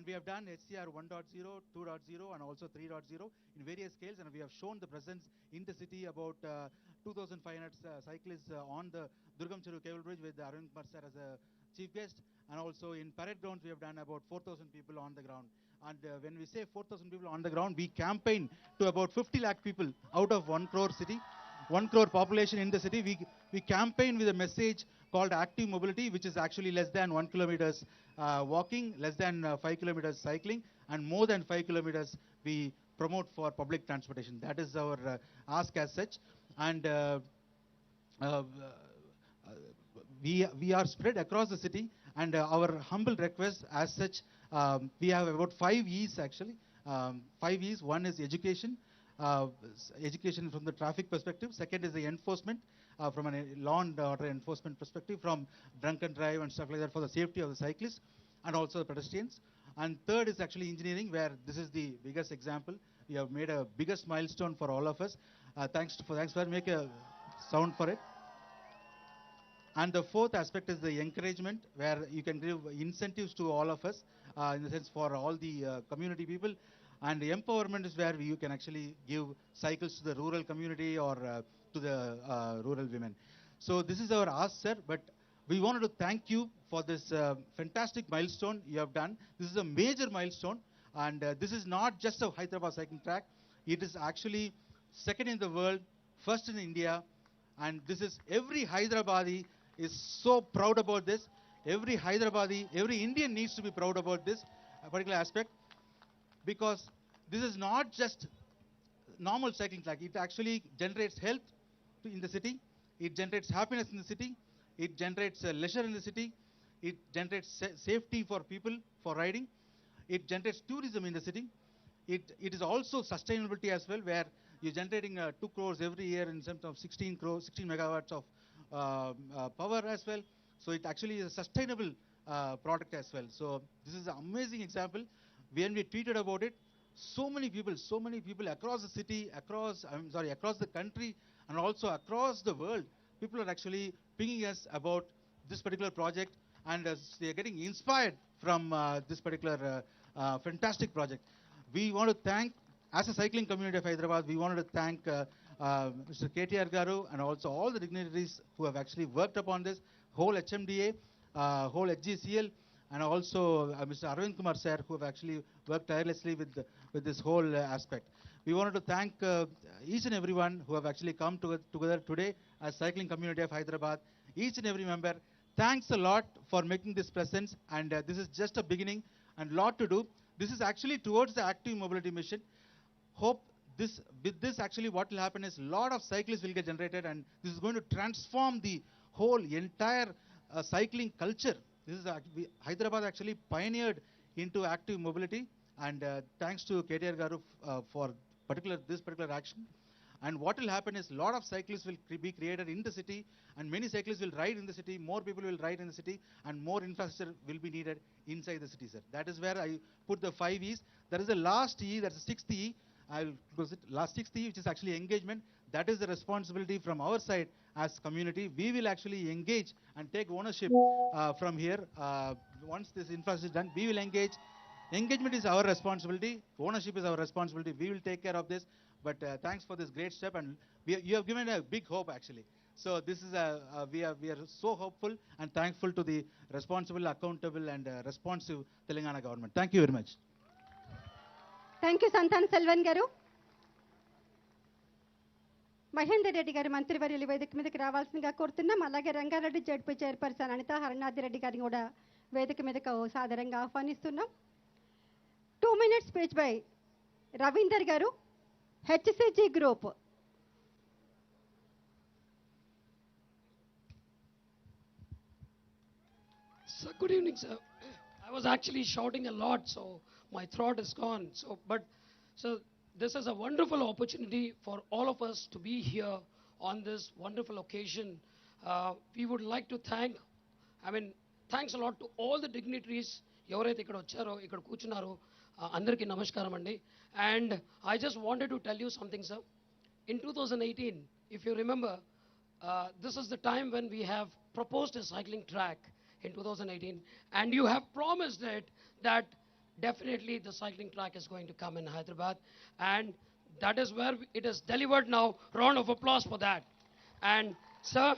we have done HCR 1.0, 2.0, and also 3.0 in various scales, and we have shown the presence in the city about 2,500 cyclists on the Durgam Cheru Cable Bridge with Arvind Kumar sir as a chief guest, and also in parade grounds we have done about 4,000 people on the ground. And when we say 4,000 people on the ground, we campaign to about 50 lakh people out of 1 crore city, 1 crore population in the city. We campaign with a message called active mobility, which is actually less than 1 kilometers walking, less than 5 kilometers cycling, and more than 5 kilometers we promote for public transportation. That is our ask as such. And uh, we are spread across the city, and our humble request as such, we have about 5 E's actually. 5 E's. One is education, education from the traffic perspective. Second is the enforcement, from a law and order enforcement perspective, from drunk and drive and stuff like that, for the safety of the cyclists and also the pedestrians. And third is actually engineering, where this is the biggest example. We have made a biggest milestone for all of us. Thanks for make a sound for it. And the fourth aspect is the encouragement, where you can give incentives to all of us, in the sense for all the community people. And the empowerment is where you can actually give cycles to the rural community or to the rural women. So this is our ask, sir. But we wanted to thank you for this fantastic milestone you have done. This is a major milestone, and this is not just a Hyderabad cycling track. It is actually second in the world, first in India, and this is every Hyderabadi is so proud about this. Every Hyderabadi, every Indian needs to be proud about this particular aspect, because this is not just normal cycling track. It actually generates health in the city. It generates happiness in the city. It generates leisure in the city. It generates safety for people for riding. It generates tourism in the city. It is also sustainability as well, where you're generating 2 crores every year in terms of 16 megawatts of power as well. So it actually is a sustainable product as well. So this is an amazing example. When we tweeted about it, so many people across the city, across the country, and also across the world, people are actually pinging us about this particular project, and they are getting inspired from this particular fantastic project. We want to thank, as a cycling community of Hyderabad, we wanted to thank Mr. KTR Garu and also all the dignitaries who have actually worked upon this, whole HMDA, whole HGCL, and also Mr. Arvind Kumar sir, who have actually worked tirelessly with this whole aspect. We wanted to thank each and everyone who have actually come together today as cycling community of Hyderabad. Each and every member, thanks a lot for making this presence, and this is just a beginning and lot to do. This is actually towards the active mobility mission. Hope with this actually what will happen is a lot of cyclists will get generated, and this is going to transform the whole entire cycling culture. This is Hyderabad actually pioneered into active mobility, and thanks to KTR Garu for this particular action. And what will happen is a lot of cyclists will be created in the city, and many cyclists will ride in the city, more people will ride in the city, and more infrastructure will be needed inside the city, sir. That is where I put the 5 E's. There is the last E, that's the 6th E. I'll close it. Last 6th E, which is actually engagement. That is the responsibility from our side as community. We will actually engage and take ownership from here. Once this infrastructure is done, we will engage. Engagement is our responsibility. Ownership is our responsibility. We will take care of this. But thanks for this great step, and you have given a big hope actually. So this is we are so hopeful and thankful to the responsible, accountable, and responsive Telangana government. Thank you very much. Thank you, Santan Selvan garu. Mahender Reddy గారి మంత్రివర్యులు వేదిక మీదకి రావాల్సిందిగా కోరుతున్నాం. అలాగే Rangareddy ZP chairperson Anitha Haranath Reddy గారిని కూడా వేదిక మీదకు సాదరంగా ఆహ్వానిస్తున్నాం. 2 minutes స్పీచ్ బై రవీందర్ గారు, HCG group. So good evening, sir. I was actually shouting a lot, so my throat is gone. So this is a wonderful opportunity for all of us to be here on this wonderful occasion. We would like to thanks a lot to all the dignitaries ఎవరైతే ఇక్కడ వచ్చారో, ఇక్కడ కూర్చున్నారో, అందరికీ నమస్కారం అండి. And I just wanted to tell you something, sir. In 2018, if you remember, this is the time when we have proposed a cycling track in 2018, and you have promised it that definitely the cycling track is going to come in Hyderabad, and that is where it is delivered now. Round of applause for that. And sir,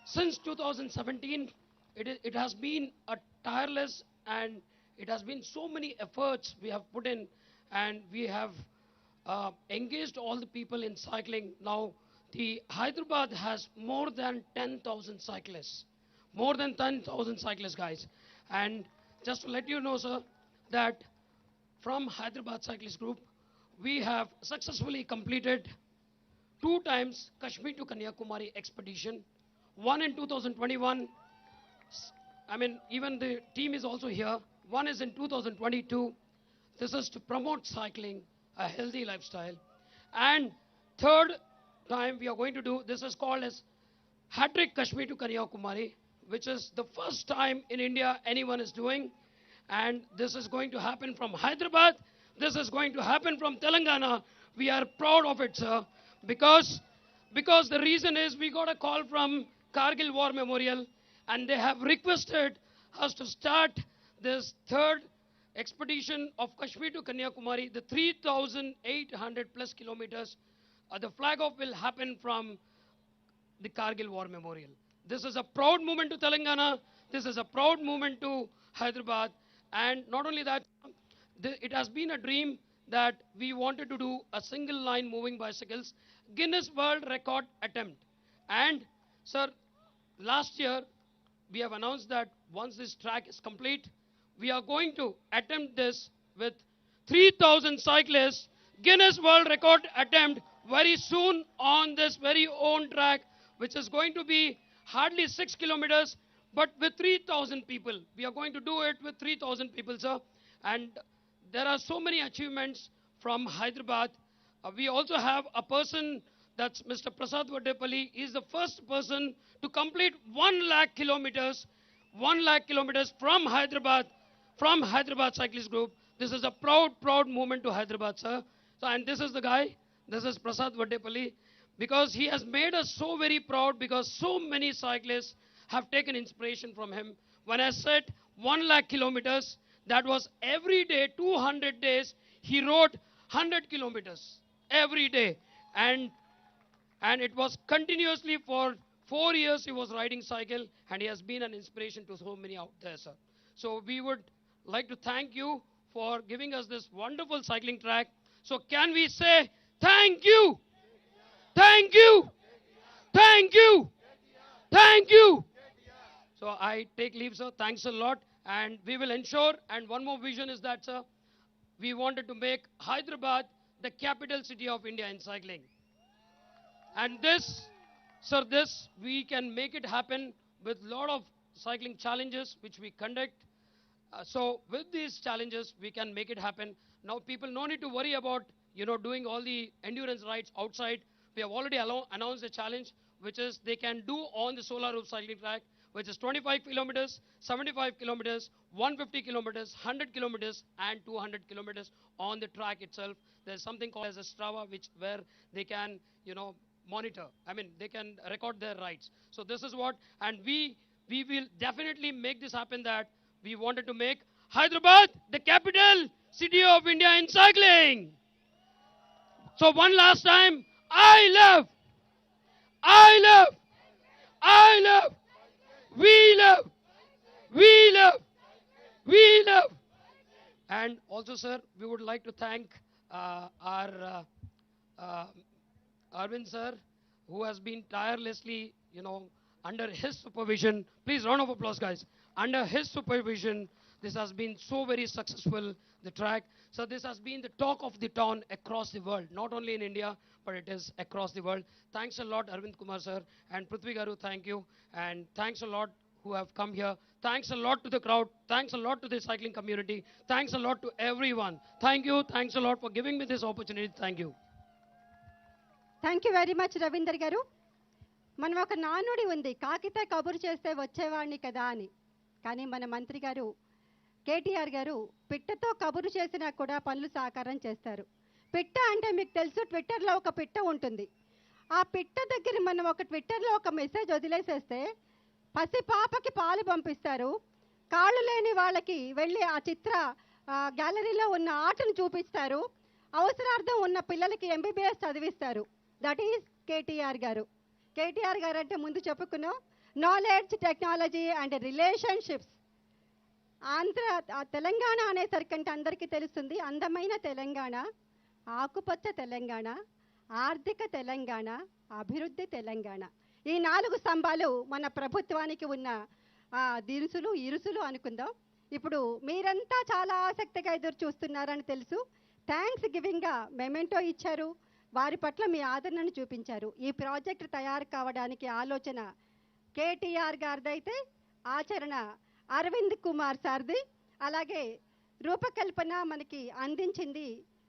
since 2017, it has been a tireless, and it has been so many efforts we have put in, and we have engaged all the people in cycling. Now, the Hyderabad has more than 10,000 cyclists. More than 10,000 cyclists, guys. And just to let you know, sir, that from Hyderabad Cyclist Group, we have successfully completed 2 times Kashmir to Kanyakumari expedition. One in 2021. I mean, even the team is also here. One is in 2022. This is to promote cycling, a healthy lifestyle. And third time we are going to do, this is called as Hat-trick Kashmir to Kanyakumari, which is the first time in India anyone is doing. And this is going to happen from Hyderabad. This is going to happen from Telangana. We are proud of it, sir, because the reason is we got a call from Kargil War Memorial, and they have requested us to start this third expedition of Kashmir to Kanyakumari, the 3,800 plus kilometers. The flag off will happen from the Kargil War Memorial. This is a proud moment to Telangana. This is a proud moment to Hyderabad. And not only that, it has been a dream that we wanted to do a single line moving bicycles, Guinness World Record attempt. And sir, last year we have announced that once this track is complete, we are going to attempt this with 3,000 cyclists, Guinness World Record attempt very soon on this very own track, which is going to be hardly 6 kilometers, but with 3,000 people. We are going to do it with 3,000 people, sir. And there are so many achievements from Hyderabad. We also have a person, that's Mr. Prasad Vaddepalli. He is the first person to complete 1 lakh kilometers, 1 lakh kilometers from Hyderabad Cyclist Group. This is a proud moment to Hyderabad, sir. So, and this is the guy, this is Prasad Vaddepalli, because he has made us so very proud, because so many cyclists have taken inspiration from him. When I said 1 lakh kilometers, that was every day, 200 days, he rode 100 kilometers every day. And it was continuously for 4 years he was riding cycle, and he has been an inspiration to so many out there, sir. So we would like to thank you for giving us this wonderful cycling track. So can we say thank you? Thank you. Thank you. Thank you. So I take leave, sir. Thanks a lot. And we will ensure, and one more vision is that, sir, we wanted to make Hyderabad the capital city of India in cycling. And this, sir, this, we can make it happen with a lot of cycling challenges which we conduct. So with these challenges, we can make it happen. Now people no need to worry about, doing all the endurance rides outside. We have already announced a challenge, which is they can do on the solar roof cycling track, which is 25 kilometers, 75 kilometers, 150 kilometers, 100 kilometers, and 200 kilometers on the track itself. There's something called as a Strava, where they can, monitor. I mean, they can record their rides. So this is what, and we will definitely make this happen, that we wanted to make Hyderabad the capital city of India in cycling. So one last time, I love, we love. And also, sir, we would like to thank our Arvind sir, who has been tirelessly, under his supervision. Please, round of applause, guys. Under his supervision, this has been so very successful, the track. So this has been the talk of the town across the world, not only in India, but it is across the world. Thanks a lot, Arvind Kumar sir, and Prithvi Garu, thank you. And thanks a lot who have come here. Thanks a lot to the crowd. Thanks a lot to the cycling community. Thanks a lot to everyone. Thank you. Thanks a lot for giving me this opportunity. Thank you. Thank you very much Ravinder గారు. మనం ఒక నానుడి ఉంది, కాకితే కబురు చేస్తే వచ్చేవాడిని కదా అని. కానీ మన మంత్రి గారు కేటీఆర్ గారు పిట్టతో కబురు చేసినా కూడా పనులు సాకారం చేస్తారు. పిట్ట అంటే మీకు తెలుసు, ట్విట్టర్లో ఒక పిట్ట ఉంటుంది. ఆ పిట్ట దగ్గర మనం ఒక ట్విట్టర్లో ఒక మెసేజ్ వదిలేసేస్తే పసి పాపకి పాలు పంపిస్తారు, కాళ్ళు లేని వాళ్ళకి వెళ్ళి ఆ చిత్ర గ్యాలరీలో ఉన్న ఆర్ట్ను చూపిస్తారు, అవసరార్థం ఉన్న పిల్లలకి ఎంబీబీఎస్ చదివిస్తారు. దట్ ఈజ్ కేటీఆర్ గారు. కేటీఆర్ గారు అంటే ముందు చెప్పుకున్నాం, knowledge, technology and relationships. Telangana అనేసరికంటే అందరికీ తెలుస్తుంది, అందమైన తెలంగాణ, ఆకుపచ్చ తెలంగాణ, ఆర్థిక తెలంగాణ, అభివృద్ధి తెలంగాణ. ఈ 4 స్తంభాలు మన ప్రభుత్వానికి ఉన్న దినుసులు, ఇరుసులు అనుకుందాం. ఇప్పుడు మీరంతా చాలా ఆసక్తిగా ఎదురు చూస్తున్నారని తెలుసు. థ్యాంక్స్ గివింగ్గా మెమెంటో ఇచ్చారు, వారి పట్ల మీ ఆదరణను చూపించారు. ఈ ప్రాజెక్ట్ తయారు కావడానికి ఆలోచన కేటీఆర్ గారిదైతే, ఆచరణ అరవింద్ కుమార్ సార్ది, అలాగే రూపకల్పన మనకి అందించింది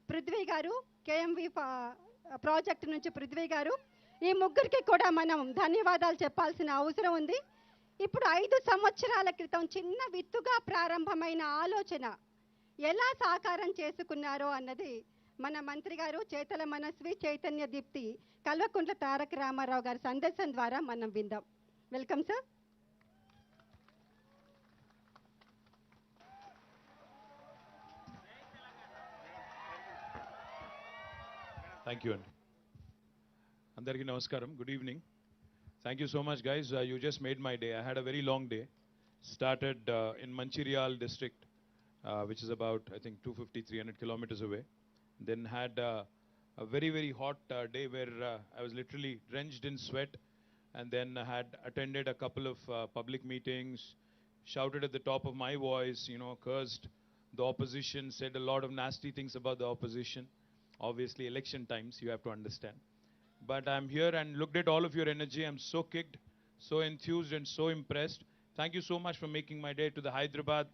పృథ్వీ గారు, కేఎంవి ప్రాజెక్ట్ నుంచి పృథ్వీ గారు. ఈ ముగ్గురికి కూడా మనం ధన్యవాదాలు చెప్పాల్సిన అవసరం ఉంది. ఇప్పుడు 5 సంవత్సరాల క్రితం చిన్న విత్తుగా ప్రారంభమైన ఆలోచన ఎలా సాకారం చేసుకున్నారో అన్నది మన మంత్రి గారు చేతల మనస్వి చైతన్య దీప్తి కల్వకుంట్ల తారక రామారావు గారి సందేశం ద్వారా మనం విందాం. Welcome sir. Thank you, Andy. Andariki namaskaram. Good evening. Thank you so much, guys. You just made my day. I had a very long day. Started in Mancherial district, which is about, I think, 250-300 kilometers away. Then had a very, very hot day where I was literally drenched in sweat. And then I had attended a couple of public meetings, shouted at the top of my voice, cursed the opposition, said a lot of nasty things about the opposition. Obviously, election times, you have to understand. But I'm here and looked at all of your energy. I'm so kicked, so enthused and so impressed. Thank you so much for making my day. To the Hyderabad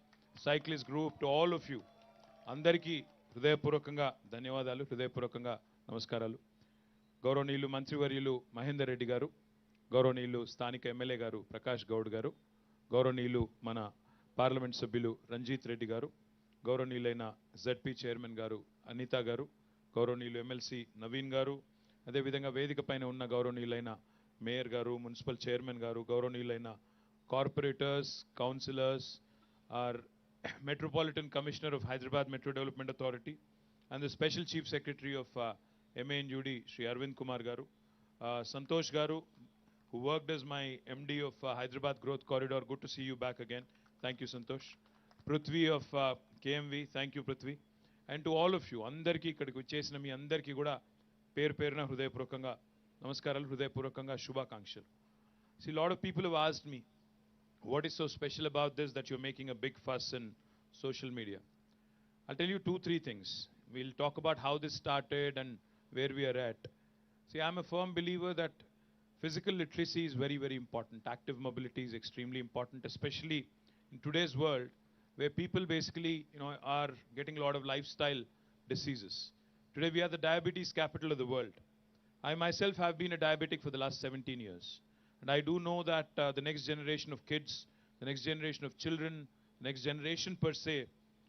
cyclist group, to all of you. Andariki హృదయపూర్వకంగా ధన్యవాదాలు, హృదయపూర్వకంగా నమస్కారాలు. గౌరవనీయులు మంత్రివర్యులు మహేందర్ రెడ్డి గారు, గౌరవనీయులు స్థానిక MLA గారు ప్రకాష్ గౌడ్ గారు, గౌరవనీయులు మన పార్లమెంట్ సభ్యులు రంజిత్ రెడ్డి గారు, గౌరవనీయులైన జెడ్పీ చైర్మన్ గారు అనిత గారు, గౌరవనీయులు ఎమ్మెల్సీ నవీన్ గారు, అదేవిధంగా వేదిక పైన ఉన్న గౌరవనీయులైన మేయర్ గారు, మున్సిపల్ చైర్మన్ గారు, గౌరవనీయులైన corporators, councillors, are metropolitan commissioner of Hyderabad metro development authority and the special chief secretary of MANUD, Shri Arvind Kumar గారు, సంతోష్ గారు, who worked as my MD of Hyderabad Growth Corridor. Good to see you back again. Thank you, Santosh. Prithvi of KMV, thank you, Prithvi. And to all of you, andarki ikkadiki vachesina మీ అందరికీ కూడా పేరు పేరున హృదయపూర్వకంగా నమస్కారాలు, హృదయపూర్వకంగా శుభాకాంక్షలు. See, a lot of people have asked me, what is so special about this that you're making a big fuss in social media? I'll tell you 2-3 things. We'll talk about how this started and where we are at. See, I'm a firm believer that physical literacy is very, very important. Active mobility is extremely important, especially in today's world where people basically, are getting a lot of lifestyle diseases. Today we are the diabetes capital of the world. I myself have been a diabetic for the last 17 years. And I do know that the next generation of kids, the next generation of children, the next generation per se,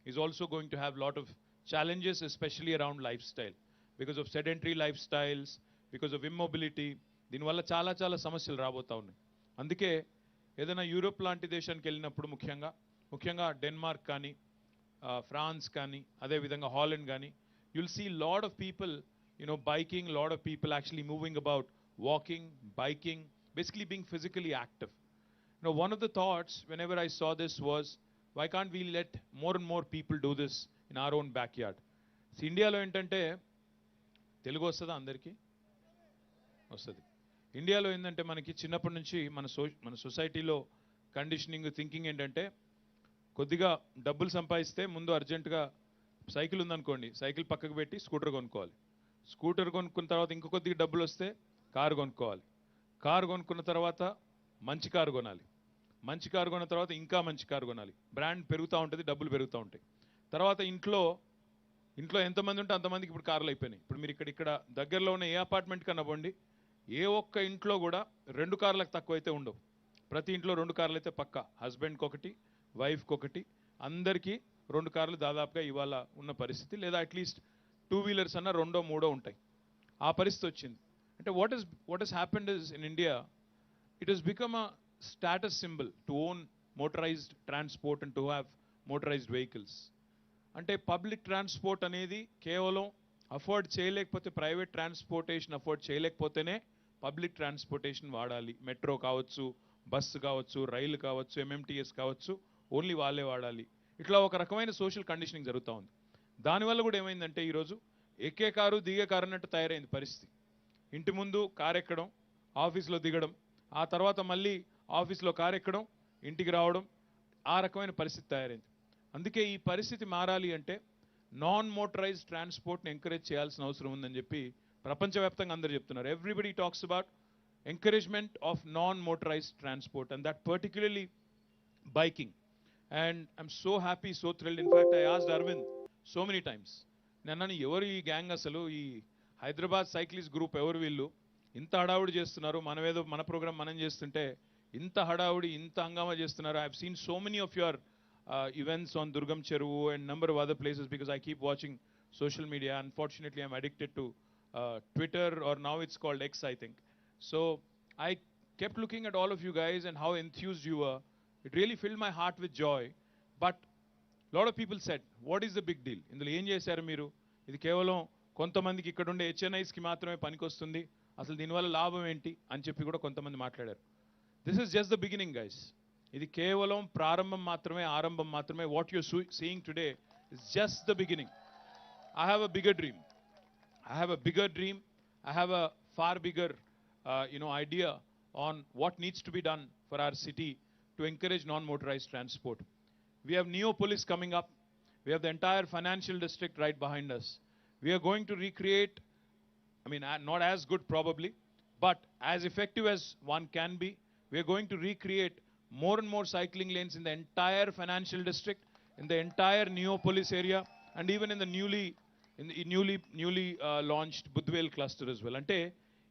is also going to have a lot of challenges, especially around lifestyle. Because of sedentary lifestyles, because of immobility, దీనివల్ల చాలా చాలా సమస్యలు రాబోతా ఉన్నాయి. అందుకే ఏదైనా Europe లాంటి దేశానికి వెళ్ళినప్పుడు ముఖ్యంగా డెన్మార్క్ కానీ, ఫ్రాన్స్ కానీ, అదేవిధంగా హాలండ్ కానీ, you'll see lot of people, biking, lot of people actually moving about, walking, biking, basically being physically active. One of the thoughts whenever I saw this was, why can't we let more and more people do this in our own backyard? ఇండియాలో ఏంటంటే, తెలుగు వస్తుందా అందరికీ? వస్తుంది. ఇండియాలో ఏంటంటే మనకి చిన్నప్పటి నుంచి మన సొసైటీలో కండిషనింగ్ థింకింగ్ ఏంటంటే, కొద్దిగా డబ్బులు సంపాదిస్తే ముందు అర్జెంటుగా సైకిల్ ఉందనుకోండి, సైకిల్ పక్కకు పెట్టి స్కూటర్ కొనుక్కోవాలి. స్కూటర్ కొనుక్కున్న తర్వాత ఇంకో కొద్దిగా డబ్బులు వస్తే కారు కొనుక్కోవాలి. కారు కొనుక్కున్న తర్వాత మంచి కారు కొనాలి. మంచి కారు కొన్న తర్వాత ఇంకా మంచి కారు కొనాలి. బ్రాండ్ పెరుగుతూ ఉంటుంది, డబ్బులు పెరుగుతూ ఉంటాయి. తర్వాత ఇంట్లో ఎంతమంది ఉంటే అంతమందికి ఇప్పుడు కార్లు అయిపోయినాయి. ఇప్పుడు మీరు ఇక్కడ దగ్గరలో ఉన్న ఏ అపార్ట్మెంట్ కన్నా పోండి, ఏ ఒక్క ఇంట్లో కూడా 2 కార్లకు తక్కువ అయితే ఉండవు. ప్రతి ఇంట్లో 2 కార్లు అయితే పక్కా, హస్బెండ్కి ఒకటి, వైఫ్కి ఒకటి, అందరికీ 2 కార్లు దాదాపుగా ఇవాళ ఉన్న పరిస్థితి. లేదా అట్లీస్ట్ 2 వీలర్స్ అన్న 2, 3 ఉంటాయి. ఆ పరిస్థితి వచ్చింది. అంటే what has happened is in India, it has become a status symbol to own motorized transport and to have motorized vehicles. అంటే పబ్లిక్ ట్రాన్స్పోర్ట్ అనేది కేవలం అఫోర్డ్ చేయలేకపోతే, ప్రైవేట్ ట్రాన్స్పోర్టేషన్ అఫోర్డ్ చేయలేకపోతేనే పబ్లిక్ ట్రాన్స్పోర్టేషన్ వాడాలి. మెట్రో కావచ్చు, బస్సు కావచ్చు, రైలు కావచ్చు, ఎంఎంటీఎస్ కావచ్చు, ఓన్లీ వాళ్ళే వాడాలి. ఇట్లా ఒక రకమైన సోషల్ కండిషనింగ్ జరుగుతూ ఉంది. దానివల్ల కూడా ఏమైందంటే ఈరోజు ఎక్కే కారు దిగే కారు అన్నట్టు తయారైంది పరిస్థితి. ఇంటి ముందు కారు ఎక్కడం, ఆఫీస్లో దిగడం, ఆ తర్వాత మళ్ళీ ఆఫీస్లో కారు ఎక్కడం, ఇంటికి రావడం, ఆ రకమైన పరిస్థితి తయారైంది. అందుకే ఈ పరిస్థితి మారాలి అంటే నాన్ మోటరైజ్డ్ ట్రాన్స్పోర్ట్ని ఎంకరేజ్ చేయాల్సిన అవసరం ఉందని చెప్పి ప్రపంచవ్యాప్తంగా అందరూ చెప్తున్నారు. Everybody talks about encouragement of non-motorized transport, and that particularly biking. And I'm so happy, so thrilled. In fact, I asked Arvind so many times, నన్నని ఎవరు ఈ గ్యాంగ్, అసలు ఈ హైదరాబాద్ సైక్లిస్ట్ గ్రూప్ ఎవరు వీళ్ళు, ఇంత హడావుడి చేస్తున్నారు, మనమేదో మన ప్రోగ్రామ్ మనం చేస్తుంటే ఇంత హడావుడి, ఇంత హంగామా చేస్తున్నారు. I have seen so many of your events on Durgam Cheruvu and number of other places, because I keep watching social media. Unfortunately, I'm addicted to Twitter, or now it's called X, I think. So I kept looking at all of you guys and how enthused you were. It really filled my heart with joy. But a lot of people said, what is the big deal? ఇందులో ఏం చేశారు మీరు? ఇది కేవలం కొంతమందికి ఇక్కడ ఉండే హెచ్ఎన్ఐస్కి మాత్రమే పనికొస్తుంది, అసలు దీనివల్ల లాభం ఏంటి అని చెప్పి కూడా కొంతమంది మాట్లాడారు. This is just the beginning guys. ఇది కేవలం ప్రారంభం మాత్రమే, ఆరంభం మాత్రమే. What you're seeing today is just the beginning. I have a bigger dream. I have a bigger dream. I have a far bigger idea on what needs to be done for our city to encourage non-motorized transport. We have Neopolis coming up. We have the entire financial district right behind us. We are going to recreate, not as good probably, but as effective as one can be. We are going to recreate more and more cycling lanes in the entire financial district, in the entire Neopolis area, and even in the newly launched Budwell cluster as well. Ante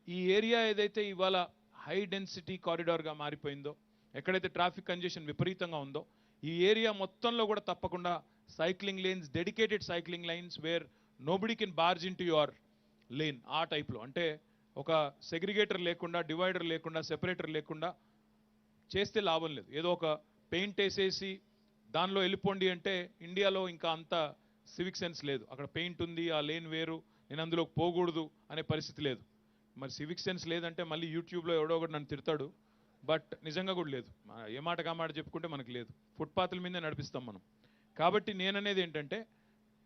ఈ area ఏదైతే ఇవాళ high density కారిడార్గా మారిపోయిందో, ఎక్కడైతే traffic congestion విపరీతంగా ఉందో, ఈ area మొత్తంలో కూడా తప్పకుండా cycling lanes, dedicated cycling lines where nobody can barge in to your lane, ఆ టైప్లో. అంటే ఒక సెగ్రిగేటర్ లేకుండా, డివైడర్ లేకుండా, సెపరేటర్ లేకుండా చేస్తే లాభం లేదు. ఏదో ఒక పెయింట్ వేసేసి దానిలో వెళ్ళిపోండి అంటే ఇండియాలో ఇంకా అంత సివిక్ సెన్స్ లేదు. అక్కడ పెయింట్ ఉంది, ఆ లేన్ వేరు, నేను అందులోకి పోకూడదు అనే పరిస్థితి లేదు. మరి సివిక్ సెన్స్ లేదంటే మళ్ళీ యూట్యూబ్లో ఎవడో ఒకటి నన్ను తిడతాడు, బట్ నిజంగా కూడా లేదు. ఏ మాట కామాట చెప్పుకుంటే మనకు లేదు, ఫుట్పాత్ల మీదే నడిపిస్తాం మనం. కాబట్టి నేననేది ఏంటంటే,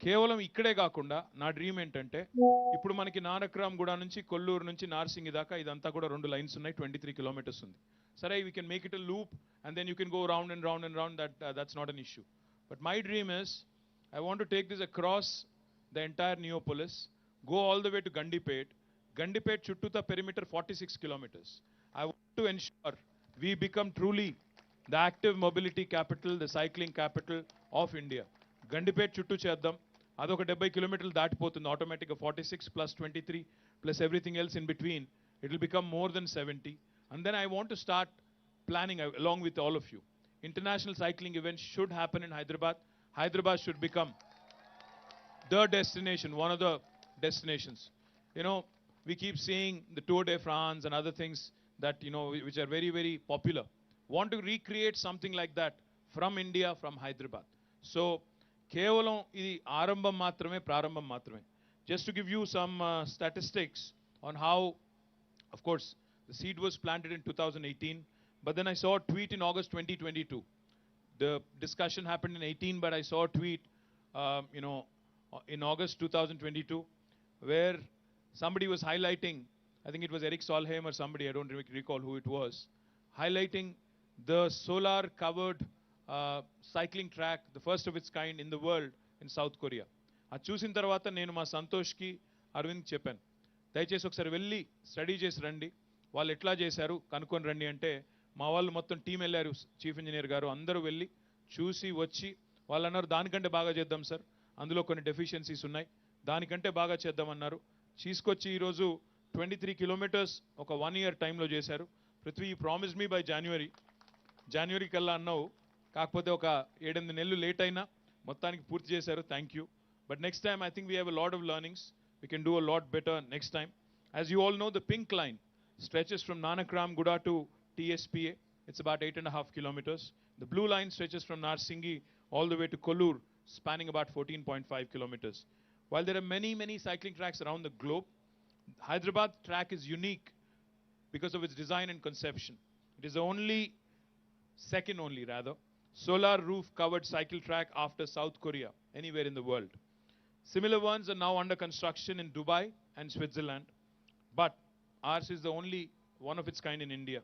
కేవలం ఇక్కడే కాకుండా నా డ్రీమ్ ఏంటంటే, ఇప్పుడు మనకి నానక్రామ్గూడ నుంచి కొల్లూరు నుంచి నార్సింగి దాకా ఇదంతా కూడా 2 లైన్స్ ఉన్నాయి, 23 kilometers ఉంది. సరే, we can make it a loop and then you can go round and round and round. That's not an issue. But my dream is, I want to take this across the entire Neopolis, go all the way to Gandipet. Gandipet Chuttuta perimeter 46 kilometers. I want to ensure we become truly the active mobility capital, the cycling capital of India. Gandipet Chuttu cheddam. Adoka 70 kilometers దాటిపోతుంది automatic, 46 plus 23 plus everything else in between. It will become more than 70. And then I want to start planning along with all of you. International cycling events should happen in Hyderabad. Hyderabad should become the destination, one of the destinations. We keep seeing the Tour de France and other things that, which are very, very popular. Want to recreate something like that from India, from Hyderabad. So, kevalam idi arambam matrame, prarambam matrame. Just to give you some statistics on how, of course, the seed was planted in 2018, but then I saw a tweet in August 2022. The discussion happened in 18, but I saw a tweet, in August 2022, where somebody was highlighting, I think it was Eric Solheim or somebody, I don't recall who it was, highlighting the solar-covered cycling track, the first of its kind in the world in South Korea. అది చూసిన తర్వాత నేను మా సంతోష్కి, అరవింద్ చెప్పాను, దయచేసి ఒకసారి వెళ్ళి study చేసి రండి, వాళ్ళు ఎట్లా చేశారు కనుక్కొని రండి అంటే, మా వాళ్ళు మొత్తం టీం వెళ్ళారు, చీఫ్ ఇంజనీర్ గారు అందరూ వెళ్ళి చూసి వచ్చి వాళ్ళు అన్నారు, దానికంటే బాగా చేద్దాం సార్, అందులో కొన్ని డెఫిషియన్సీస్ ఉన్నాయి, దానికంటే బాగా చేద్దామన్నారు. తీసుకొచ్చి ఈరోజు 23 kilometers ఒక 1 year టైంలో చేశారు. Prithvi, you promised me by జనవరి కల్లా అన్నావు, కాకపోతే ఒక 7-8 నెలలు లేట్ అయినా మొత్తానికి పూర్తి చేశారు. Thank you. But next time I think we have a lot of learnings. We can do a lot better next time. As you all know, the pink line stretches from Nanakram-Guda to TSPA. It's about 8.5 kilometers. The blue line stretches from Narsingi all the way to Kollur, spanning about 14.5 kilometers. While there are many, many cycling tracks around the globe, Hyderabad track is unique because of its design and conception. It is the second only rather, solar roof covered cycle track after South Korea, anywhere in the world. Similar ones are now under construction in Dubai and Switzerland, but ours is the only one of its kind in India.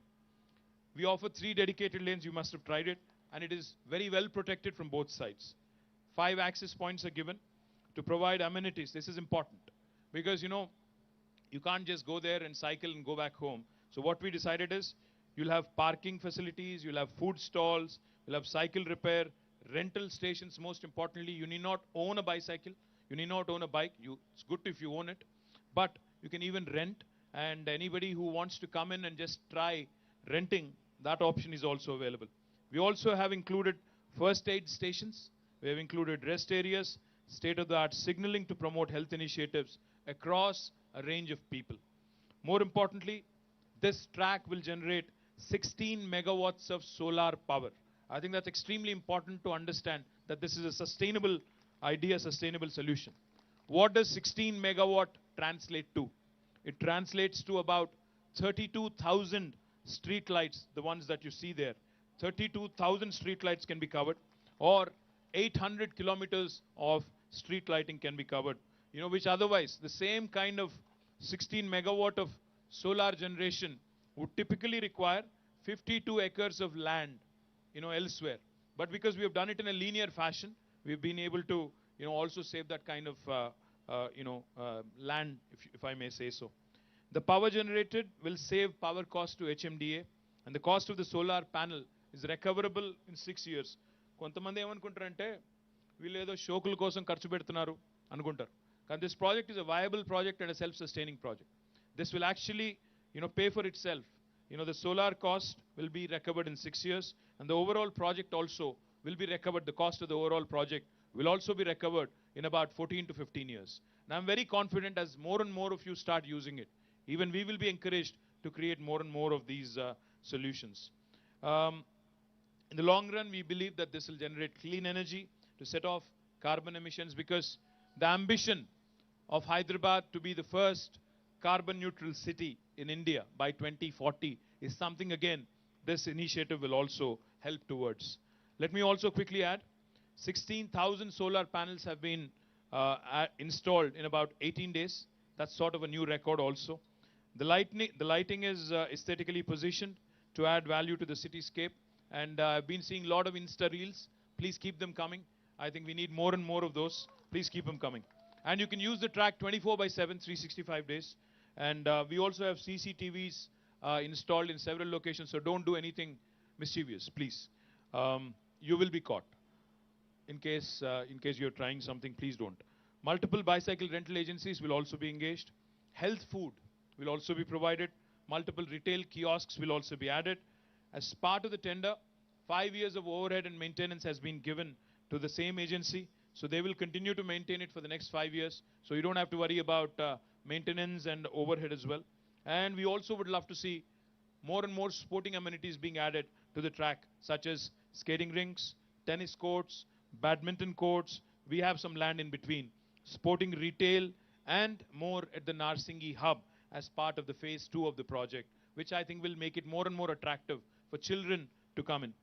We offer 3 dedicated lanes, you must have tried it, and it is very well protected from both sides. 5 access points are given to provide amenities. This is important because, you can't just go there and cycle and go back home. So what we decided is, you'll have parking facilities, you'll have food stalls, you'll have cycle repair, rental stations. Most importantly, you need not own a bicycle, you need not own a bike. It's good if you own it, but you can even rent, and anybody who wants to come in and just try renting, that option is also available. We also have included first aid stations, we have included rest areas, state-of-the-art signaling to promote health initiatives across a range of people. More importantly, this track will generate 16 megawatts of solar power. I think that's extremely important to understand that this is a sustainable idea, sustainable solution. What does 16 megawatt translate to? It translates to about 32,000 street lights, the ones that you see there. 32,000 street lights can be covered, or 800 kilometers of street lighting can be covered, which otherwise the same kind of 16 megawatt of solar generation would typically require 52 acres of land, elsewhere. But because we have done it in a linear fashion, we've been able to, also save that kind of, land, if I may say so. The power generated will save power cost to HMDA, and the cost of the solar panel is recoverable in 6 years. కొంతమంది ఏమనుకుంటారంటే వీళ్ళు ఏదో షోకుల కోసం ఖర్చు పెడుతున్నారు అనుకుంటారు. కానీ this project is a viable project and a self-sustaining project. This will actually, pay for itself. The solar cost will be recovered in 6 years, and the overall project also will be recovered. The cost of the overall project will also be recovered in about 14 to 15 years. And I'm very confident as more and more of you start using it, even we will be encouraged to create more and more of these solutions. In the long run, we believe that this will generate clean energy to set off carbon emissions, because the ambition of Hyderabad to be the first carbon neutral city in India by 2040 is something, again, this initiative will also help towards. Let me also quickly add, 16,000 solar panels have been installed in about 18 days. That's sort of a new record also. The lighting is aesthetically positioned to add value to the cityscape, and I've been seeing a lot of Insta reels. Please keep them coming. I think we need more and more of those. Please keep them coming. And you can use the track 24/7, 365 days. And we also have CCTVs installed in several locations, so don't do anything mischievous, please. You will be caught. In case you're trying something, please don't. Multiple bicycle rental agencies will also be engaged. Health food will also be provided. Multiple retail kiosks will also be added. As part of the tender, 5 years of overhead and maintenance has been given to the same agency. So they will continue to maintain it for the next 5 years. So you don't have to worry about maintenance and overhead as well. And we also would love to see more and more sporting amenities being added to the track, such as skating rinks, tennis courts, badminton courts. We have some land in between. Sporting retail and more at the Narsingi hub as part of the phase 2 of the project, which I think will make it more and more attractive for children to come in.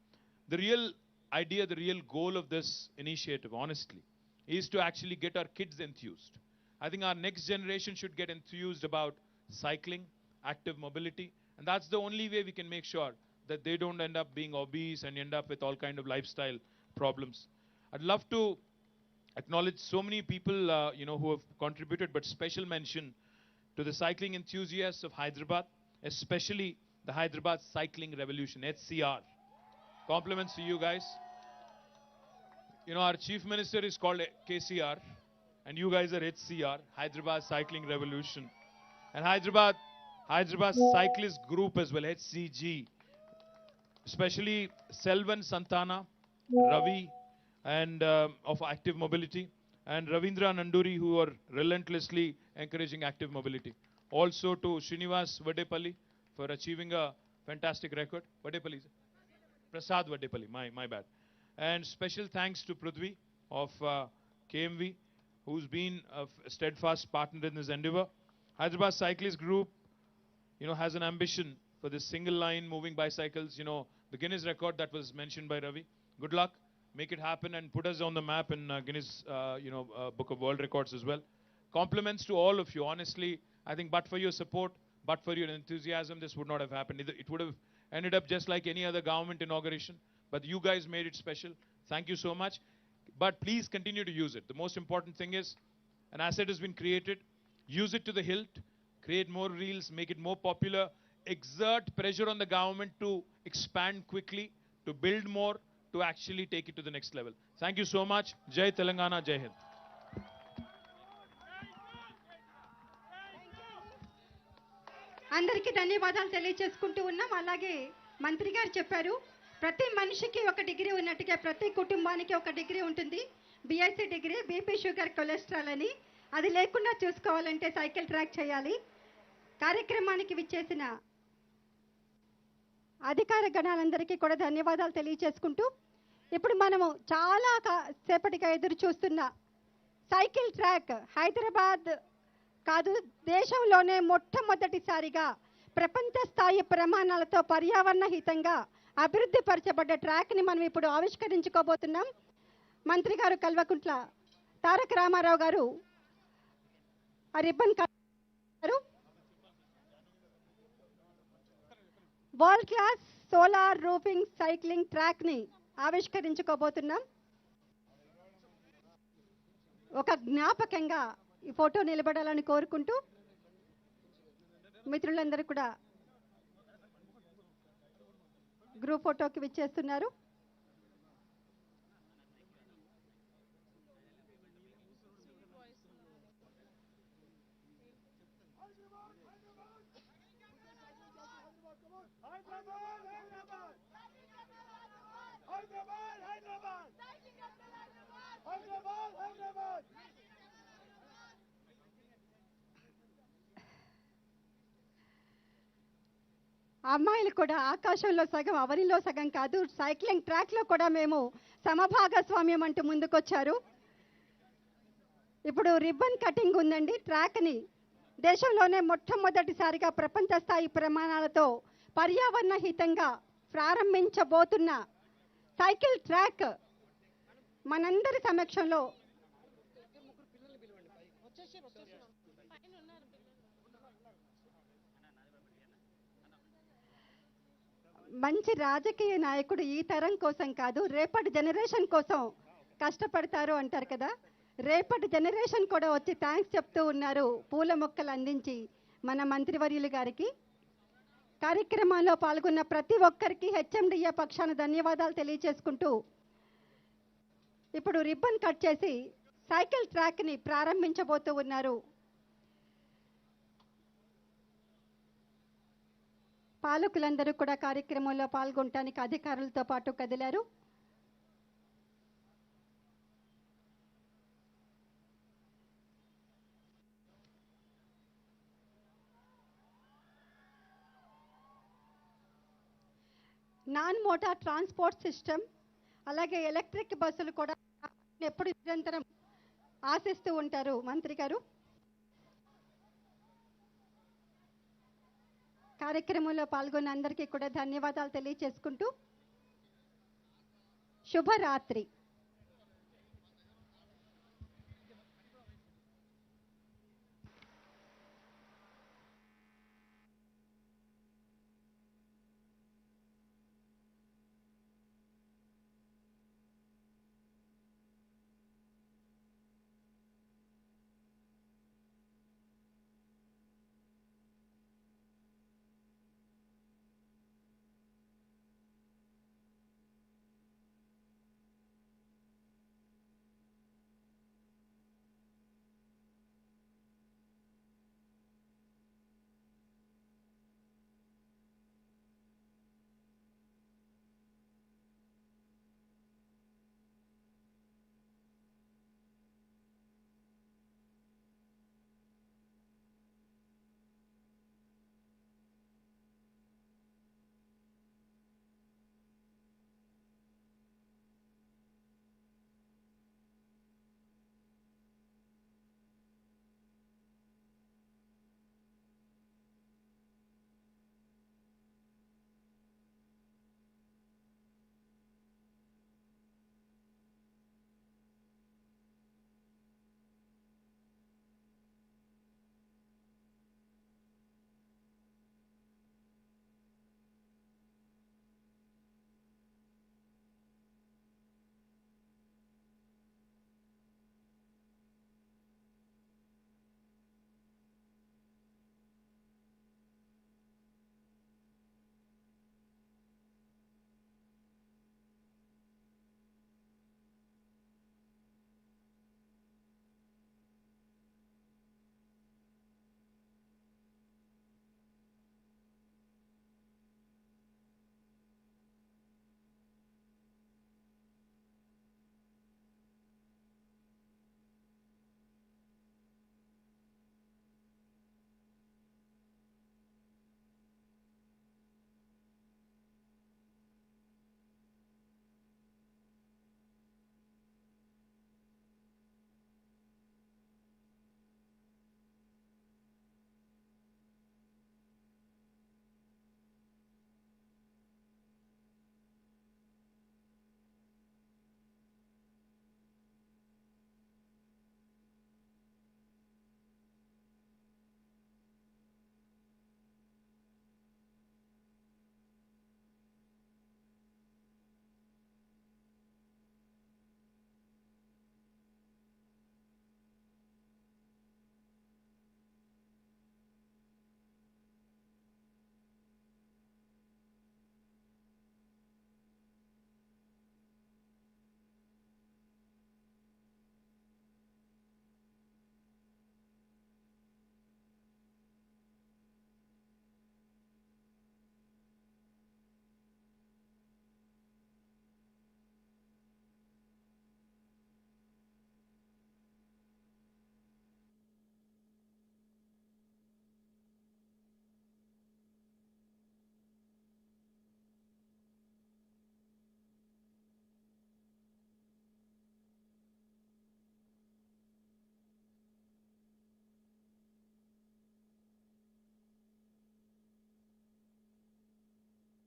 The real idea, the real goal of this initiative, honestly, is to actually get our kids enthused. I think our next generation should get enthused about cycling, active mobility, and that's the only way we can make sure that they don't end up being obese and end up with all kind of lifestyle problems. I'd love to acknowledge so many people, who have contributed, but special mention to the cycling enthusiasts of Hyderabad, especially the Hyderabad Cycling Revolution, HCR. Compliments to you guys. Our chief minister is called KCR, and you guys are HCR, Hyderabad Cycling Revolution. And Hyderabad Cyclist Group as well, HCG. Especially Selvan Santana, Ravi, and of Active Mobility, and Ravindra Nanduri, who are relentlessly encouraging active mobility. Also to Srinivas Vadepalli for achieving a fantastic record. Vadepalli, Prasad Vadepalli, my bad. And special thanks to Prithvi of KMV, who's been a steadfast partner in this endeavor. Hyderabad Cyclist Group, has an ambition for this single line moving bicycles, the Guinness record that was mentioned by Ravi. Good luck. Make it happen and put us on the map in Guinness, Book of World Records as well. Compliments to all of you. Honestly, I think but for your support, but for your enthusiasm, this would not have happened. It would have ended up just like any other government inauguration. But you guys made it special. Thank you so much. But please continue to use it. The most important thing is an asset has been created. Use it to the hilt. Create more reels. Make it more popular. Exert pressure on the government to expand quickly, to build more, to actually take it to the next level. Thank you so much. Jai Telangana, Jai Hind. అందరికీ ధన్యవాదాలు తెలియజేసుకుంటూ ఉన్నాం. అలాగే మంత్రి గారు చెప్పారు, ప్రతి మనిషికి ఒక డిగ్రీ ఉన్నట్టుగా ప్రతి కుటుంబానికి ఒక డిగ్రీ ఉంటుంది. BSc degree, BP, sugar, cholesterol అని. అది లేకుండా చూసుకోవాలంటే సైకిల్ ట్రాక్ చేయాలి. కార్యక్రమానికి విచ్చేసిన అధికార గణాలందరికీ కూడా ధన్యవాదాలు తెలియజేసుకుంటూ, ఇప్పుడు మనము చాలా సేపటిగా ఎదురు చూస్తున్న సైకిల్ ట్రాక్ హైదరాబాద్ కాదు, దేశంలోనే మొట్టమొదటిసారిగా ప్రపంచ స్థాయి ప్రమాణాలతో పర్యావరణ హితంగా అభివృద్ధి పరచబడ్డ ట్రాక్ని మనం ఇప్పుడు ఆవిష్కరించుకోబోతున్నాం. మంత్రి గారు కల్వకుంట్ల తారక రామారావు గారు ఆ రిబ్బన్ కట్టారు. World class solar roofing cycling ట్రాక్ని ఆవిష్కరించుకోబోతున్నాం. ఒక జ్ఞాపకంగా ఈ ఫోటో నిలబడాలని కోరుకుంటూ మిత్రులందరూ కూడా గ్రూప్ ఫోటోకి విచ్చేస్తున్నారు. అమ్మాయిలు కూడా ఆకాశంలో సగం అవనిలో సగం కాదు, సైక్లింగ్ ట్రాక్లో కూడా మేము సమభాగస్వామ్యం అంటూ ముందుకొచ్చారు. ఇప్పుడు రిబ్బన్ కటింగ్ ఉందండి. ట్రాక్ని దేశంలోనే మొట్టమొదటిసారిగా ప్రపంచ స్థాయి ప్రమాణాలతో పర్యావరణ హితంగా ప్రారంభించబోతున్న సైకిల్ ట్రాక్ మనందరి సమక్షంలో మంచి రాజకీయ నాయకుడు ఈ తరం కోసం కాదు, రేపటి జనరేషన్ కోసం కష్టపడతారు అంటారు కదా. రేపటి జనరేషన్ కూడా వచ్చి థ్యాంక్స్ చెప్తూ ఉన్నారు పూల మొక్కలు అందించి మన మంత్రివర్యులు గారికి. కార్యక్రమంలో పాల్గొన్న ప్రతి ఒక్కరికి హెచ్ఎండిఏ పక్షాన ధన్యవాదాలు తెలియజేసుకుంటూ ఇప్పుడు రిబ్బన్ కట్ చేసి సైకిల్ ట్రాక్ని ప్రారంభించబోతూ ఉన్నారు. పాలకులందరూ కూడా కార్యక్రమంలో పాల్గొనడానికి అధికారులతో పాటు కదిలారు. నాన్ మోటార్ ట్రాన్స్పోర్ట్ సిస్టమ్ అలాగే ఎలక్ట్రిక్ బస్సులు కూడా ఎప్పుడు నిరంతరం ఆశిస్తూ ఉంటారు మంత్రి గారు. కార్యక్రమంలో పాల్గొన్న అందరికీ కూడా ధన్యవాదాలు తెలియజేసుకుంటూ శుభరాత్రి.